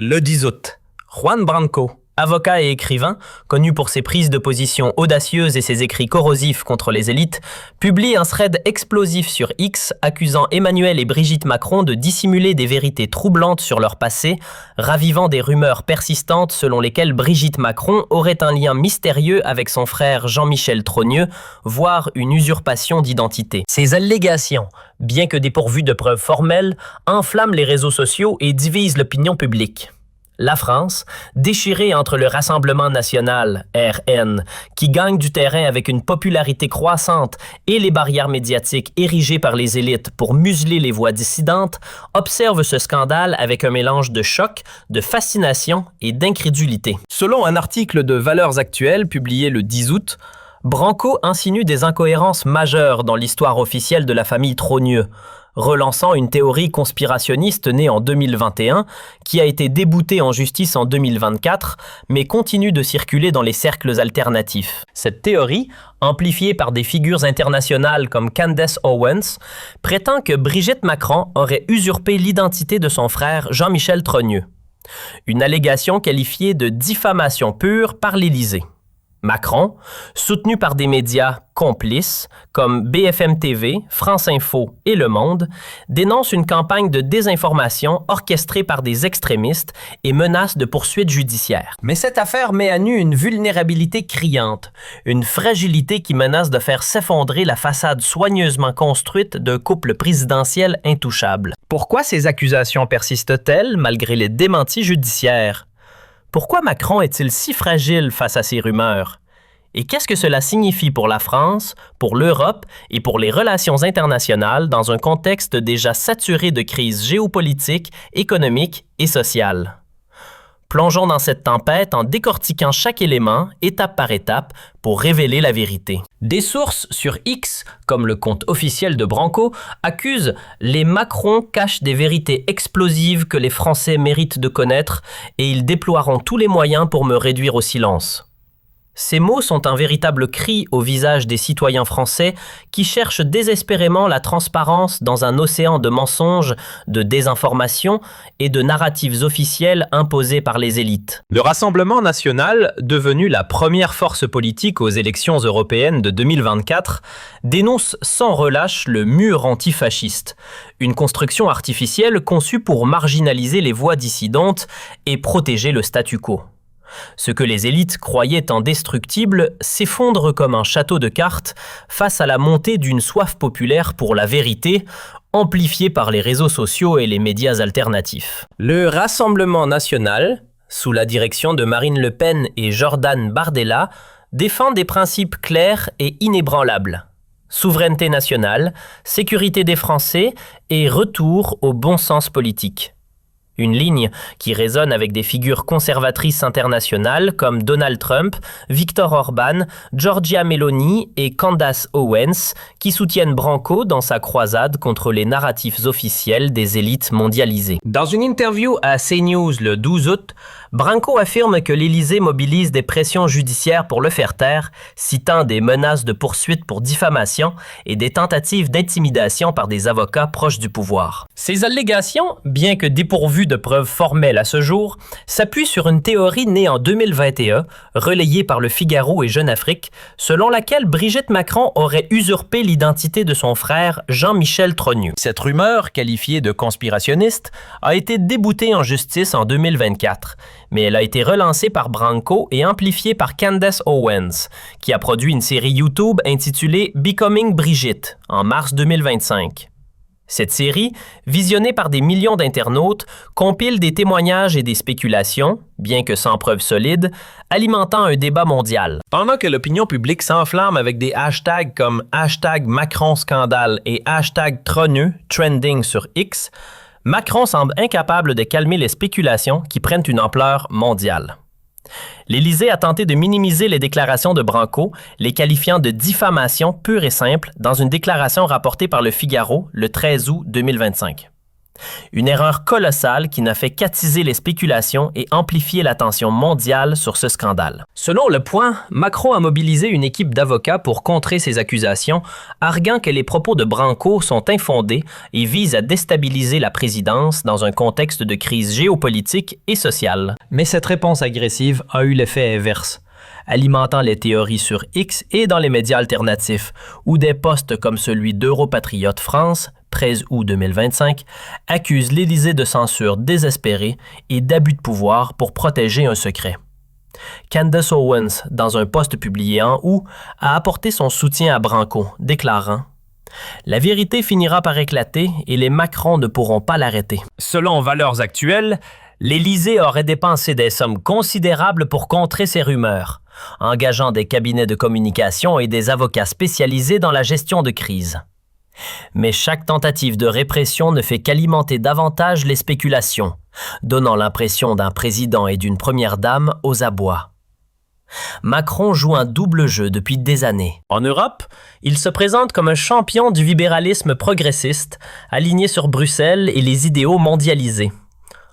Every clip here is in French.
Le 10 août, Juan Branco, avocat et écrivain, connu pour ses prises de position audacieuses et ses écrits corrosifs contre les élites, publie un thread explosif sur X accusant Emmanuel et Brigitte Macron de dissimuler des vérités troublantes sur leur passé, ravivant des rumeurs persistantes selon lesquelles Brigitte Macron aurait un lien mystérieux avec son frère Jean-Michel Trogneux, voire une usurpation d'identité. Ces allégations, bien que dépourvues de preuves formelles, enflamment les réseaux sociaux et divisent l'opinion publique. La France, déchirée entre le Rassemblement national, RN, qui gagne du terrain avec une popularité croissante, et les barrières médiatiques érigées par les élites pour museler les voix dissidentes, observe ce scandale avec un mélange de choc, de fascination et d'incrédulité. Selon un article de Valeurs Actuelles publié le 10 août, Branco insinue des incohérences majeures dans l'histoire officielle de la famille Trogneux, relançant une théorie conspirationniste née en 2021, qui a été déboutée en justice en 2024, mais continue de circuler dans les cercles alternatifs. Cette théorie, amplifiée par des figures internationales comme Candace Owens, prétend que Brigitte Macron aurait usurpé l'identité de son frère Jean-Michel Trogneux. Une allégation qualifiée de diffamation pure par l'Élysée. Macron, soutenu par des médias complices comme BFM TV, France Info et Le Monde, dénonce une campagne de désinformation orchestrée par des extrémistes et menace de poursuites judiciaires. Mais cette affaire met à nu une vulnérabilité criante, une fragilité qui menace de faire s'effondrer la façade soigneusement construite d'un couple présidentiel intouchable. Pourquoi ces accusations persistent-elles malgré les démentis judiciaires? Pourquoi Macron est-il si fragile face à ces rumeurs? Et qu'est-ce que cela signifie pour la France, pour l'Europe et pour les relations internationales dans un contexte déjà saturé de crises géopolitiques, économiques et sociales? Plongeons dans cette tempête en décortiquant chaque élément, étape par étape, pour révéler la vérité. Des sources sur X, comme le compte officiel de Branco, accusent « les Macron cachent des vérités explosives que les Français méritent de connaître et ils déploieront tous les moyens pour me réduire au silence ». Ces mots sont un véritable cri au visage des citoyens français qui cherchent désespérément la transparence dans un océan de mensonges, de désinformation et de narratives officielles imposées par les élites. Le Rassemblement national, devenu la première force politique aux élections européennes de 2024, dénonce sans relâche le mur antifasciste, une construction artificielle conçue pour marginaliser les voix dissidentes et protéger le statu quo. Ce que les élites croyaient indestructible s'effondre comme un château de cartes face à la montée d'une soif populaire pour la vérité, amplifiée par les réseaux sociaux et les médias alternatifs. Le Rassemblement national, sous la direction de Marine Le Pen et Jordan Bardella, défend des principes clairs et inébranlables. Souveraineté nationale, sécurité des Français et retour au bon sens politique. Une ligne qui résonne avec des figures conservatrices internationales comme Donald Trump, Viktor Orban, Giorgia Meloni et Candace Owens, qui soutiennent Branco dans sa croisade contre les narratifs officiels des élites mondialisées. Dans une interview à CNews le 12 août, Branco affirme que l'Élysée mobilise des pressions judiciaires pour le faire taire, citant des menaces de poursuite pour diffamation et des tentatives d'intimidation par des avocats proches du pouvoir. Ces allégations, bien que dépourvues de preuves formelles à ce jour, s'appuient sur une théorie née en 2021, relayée par Le Figaro et Jeune Afrique, selon laquelle Brigitte Macron aurait usurpé l'identité de son frère Jean-Michel Trogneux. Cette rumeur, qualifiée de conspirationniste, a été déboutée en justice en 2024, mais elle a été relancée par Branco et amplifiée par Candace Owens, qui a produit une série YouTube intitulée Becoming Brigitte en mars 2025. Cette série, visionnée par des millions d'internautes, compile des témoignages et des spéculations, bien que sans preuves solides, alimentant un débat mondial. Pendant que l'opinion publique s'enflamme avec des hashtags comme #MacronScandale et #Trogneux trending sur X, Macron semble incapable de calmer les spéculations qui prennent une ampleur mondiale. L'Élysée a tenté de minimiser les déclarations de Branco, les qualifiant de diffamation pure et simple dans une déclaration rapportée par Le Figaro le 13 août 2025. Une erreur colossale qui n'a fait qu'attiser les spéculations et amplifier l'attention mondiale sur ce scandale. Selon Le Point, Macron a mobilisé une équipe d'avocats pour contrer ces accusations, arguant que les propos de Branco sont infondés et visent à déstabiliser la présidence dans un contexte de crise géopolitique et sociale. Mais cette réponse agressive a eu l'effet inverse, alimentant les théories sur X et dans les médias alternatifs, où des postes comme celui d'Europatriote France, 13 août 2025, accusent l'Élysée de censure désespérée et d'abus de pouvoir pour protéger un secret. Candace Owens, dans un post publié en août, a apporté son soutien à Branco, déclarant « La vérité finira par éclater et les Macron ne pourront pas l'arrêter. » Selon Valeurs Actuelles, l'Élysée aurait dépensé des sommes considérables pour contrer ces rumeurs, engageant des cabinets de communication et des avocats spécialisés dans la gestion de crise. Mais chaque tentative de répression ne fait qu'alimenter davantage les spéculations, donnant l'impression d'un président et d'une première dame aux abois. Macron joue un double jeu depuis des années. En Europe, il se présente comme un champion du libéralisme progressiste, aligné sur Bruxelles et les idéaux mondialisés.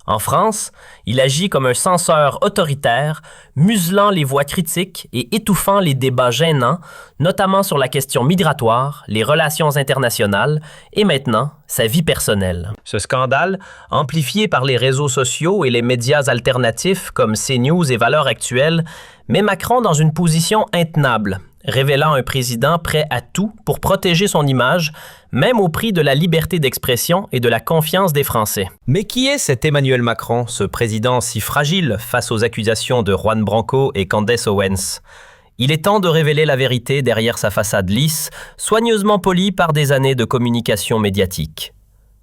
En France, il agit comme un censeur autoritaire, muselant les voix critiques et étouffant les débats gênants, notamment sur la question migratoire, les relations internationales et maintenant, sa vie personnelle. Ce scandale, amplifié par les réseaux sociaux et les médias alternatifs comme CNews et Valeurs Actuelles, met Macron dans une position intenable, révélant un président prêt à tout pour protéger son image, même au prix de la liberté d'expression et de la confiance des Français. Mais qui est cet Emmanuel Macron, ce président si fragile face aux accusations de Juan Branco et Candace Owens? Il est temps de révéler la vérité derrière sa façade lisse, soigneusement polie par des années de communication médiatique.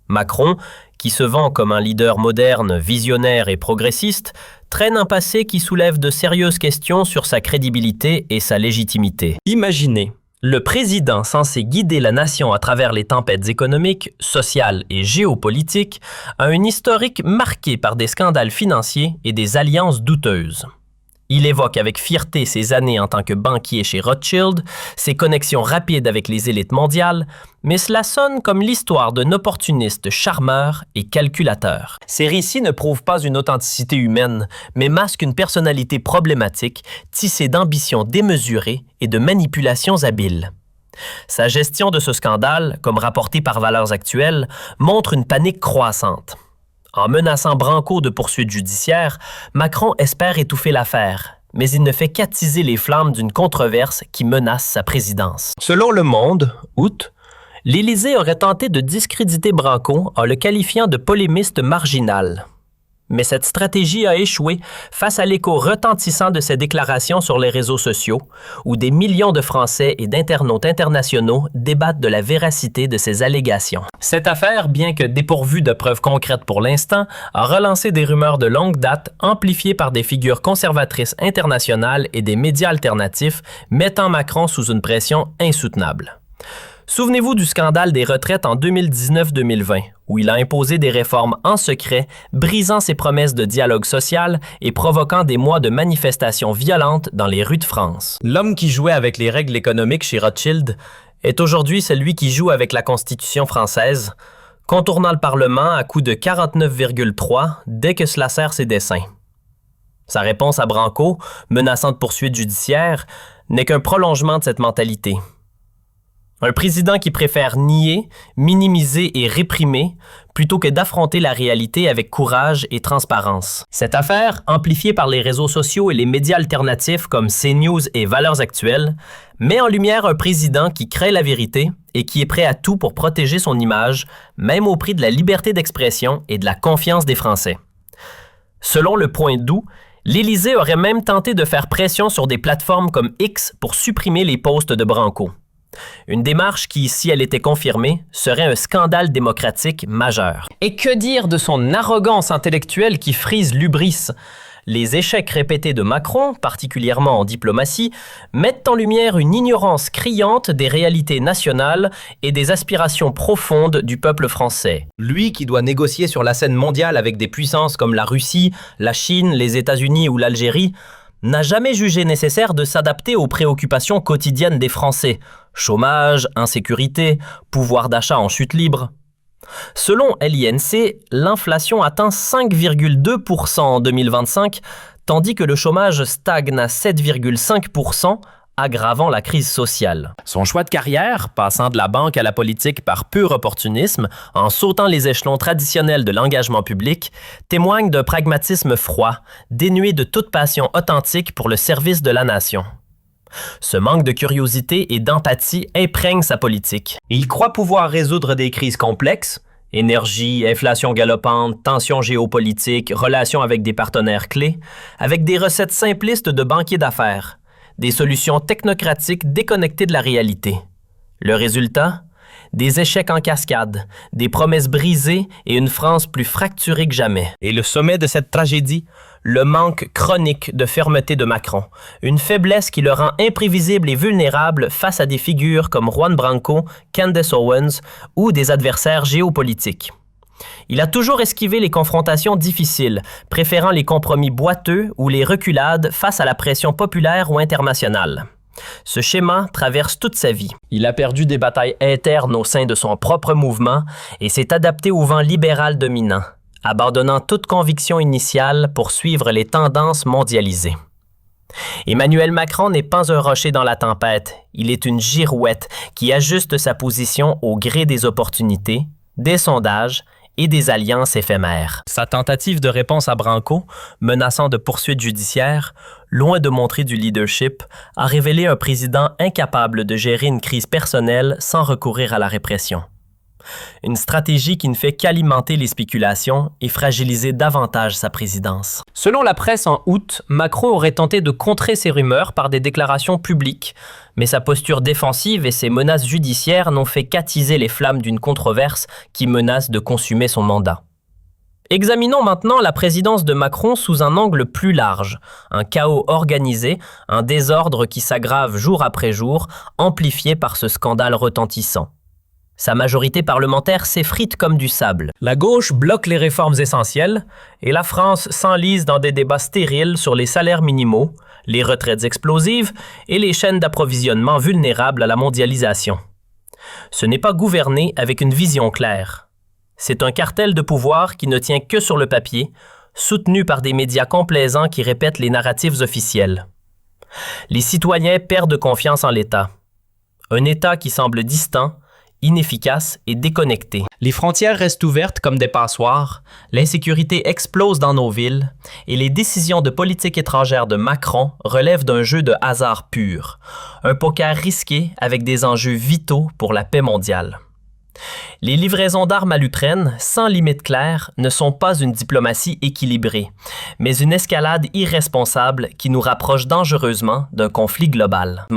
Macron, qui se vend comme un leader moderne, visionnaire et progressiste, traîne un passé qui soulève de sérieuses questions sur sa crédibilité et sa légitimité. Imaginez, le président censé guider la nation à travers les tempêtes économiques, sociales et géopolitiques a un historique marqué par des scandales financiers et des alliances douteuses. Il évoque avec fierté ses années en tant que banquier chez Rothschild, ses connexions rapides avec les élites mondiales, mais cela sonne comme l'histoire d'un opportuniste charmeur et calculateur. Ces récits ne prouvent pas une authenticité humaine, mais masquent une personnalité problématique, tissée d'ambitions démesurées et de manipulations habiles. Sa gestion de ce scandale, comme rapporté par Valeurs Actuelles, montre une panique croissante. En menaçant Branco de poursuites judiciaires, Macron espère étouffer l'affaire, mais il ne fait qu'attiser les flammes d'une controverse qui menace sa présidence. Selon Le Monde, août, l'Élysée aurait tenté de discréditer Branco en le qualifiant de polémiste marginal. Mais cette stratégie a échoué face à l'écho retentissant de ses déclarations sur les réseaux sociaux, où des millions de Français et d'internautes internationaux débattent de la véracité de ces allégations. Cette affaire, bien que dépourvue de preuves concrètes pour l'instant, a relancé des rumeurs de longue date amplifiées par des figures conservatrices internationales et des médias alternatifs, mettant Macron sous une pression insoutenable. Souvenez-vous du scandale des retraites en 2019-2020, où il a imposé des réformes en secret, brisant ses promesses de dialogue social et provoquant des mois de manifestations violentes dans les rues de France. L'homme qui jouait avec les règles économiques chez Rothschild est aujourd'hui celui qui joue avec la Constitution française, contournant le Parlement à coups de 49,3 dès que cela sert ses desseins. Sa réponse à Branco, menaçant de poursuites judiciaires, n'est qu'un prolongement de cette mentalité. Un président qui préfère nier, minimiser et réprimer plutôt que d'affronter la réalité avec courage et transparence. Cette affaire, amplifiée par les réseaux sociaux et les médias alternatifs comme CNews et Valeurs Actuelles, met en lumière un président qui crée la vérité et qui est prêt à tout pour protéger son image, même au prix de la liberté d'expression et de la confiance des Français. Selon Le Point d'août, l'Élysée aurait même tenté de faire pression sur des plateformes comme X pour supprimer les posts de Branco. Une démarche qui, si elle était confirmée, serait un scandale démocratique majeur. Et que dire de son arrogance intellectuelle qui frise l'hubris? Les échecs répétés de Macron, particulièrement en diplomatie, mettent en lumière une ignorance criante des réalités nationales et des aspirations profondes du peuple français. Lui qui doit négocier sur la scène mondiale avec des puissances comme la Russie, la Chine, les États-Unis ou l'Algérie, n'a jamais jugé nécessaire de s'adapter aux préoccupations quotidiennes des Français. Chômage, insécurité, pouvoir d'achat en chute libre. Selon l'INC, l'inflation atteint 5,2% en 2025, tandis que le chômage stagne à 7,5%, aggravant la crise sociale. Son choix de carrière, passant de la banque à la politique par pur opportunisme, en sautant les échelons traditionnels de l'engagement public, témoigne d'un pragmatisme froid, dénué de toute passion authentique pour le service de la nation. Ce manque de curiosité et d'empathie imprègne sa politique. Il croit pouvoir résoudre des crises complexes, énergie, inflation galopante, tensions géopolitiques, relations avec des partenaires clés, avec des recettes simplistes de banquiers d'affaires, des solutions technocratiques déconnectées de la réalité. Le résultat? Des échecs en cascade, des promesses brisées et une France plus fracturée que jamais. Et le sommet de cette tragédie? Le manque chronique de fermeté de Macron, une faiblesse qui le rend imprévisible et vulnérable face à des figures comme Juan Branco, Candace Owens ou des adversaires géopolitiques. Il a toujours esquivé les confrontations difficiles, préférant les compromis boiteux ou les reculades face à la pression populaire ou internationale. Ce schéma traverse toute sa vie. Il a perdu des batailles internes au sein de son propre mouvement et s'est adapté au vent libéral dominant, abandonnant toute conviction initiale pour suivre les tendances mondialisées. Emmanuel Macron n'est pas un rocher dans la tempête, il est une girouette qui ajuste sa position au gré des opportunités, des sondages et des alliances éphémères. Sa tentative de réponse à Branco, menaçant de poursuites judiciaires, loin de montrer du leadership, a révélé un président incapable de gérer une crise personnelle sans recourir à la répression. Une stratégie qui ne fait qu'alimenter les spéculations et fragiliser davantage sa présidence. Selon la presse en août, Macron aurait tenté de contrer ces rumeurs par des déclarations publiques, mais sa posture défensive et ses menaces judiciaires n'ont fait qu'attiser les flammes d'une controverse qui menace de consumer son mandat. Examinons maintenant la présidence de Macron sous un angle plus large, un chaos organisé, un désordre qui s'aggrave jour après jour, amplifié par ce scandale retentissant. Sa majorité parlementaire s'effrite comme du sable. La gauche bloque les réformes essentielles et la France s'enlise dans des débats stériles sur les salaires minimaux, les retraites explosives et les chaînes d'approvisionnement vulnérables à la mondialisation. Ce n'est pas gouverner avec une vision claire. C'est un cartel de pouvoir qui ne tient que sur le papier, soutenu par des médias complaisants qui répètent les narratifs officiels. Les citoyens perdent confiance en l'État. Un État qui semble distant, inefficace et déconnecté. Les frontières restent ouvertes comme des passoires, l'insécurité explose dans nos villes et les décisions de politique étrangère de Macron relèvent d'un jeu de hasard pur, un poker risqué avec des enjeux vitaux pour la paix mondiale. Les livraisons d'armes à l'Ukraine, sans limite claire, ne sont pas une diplomatie équilibrée, mais une escalade irresponsable qui nous rapproche dangereusement d'un conflit global.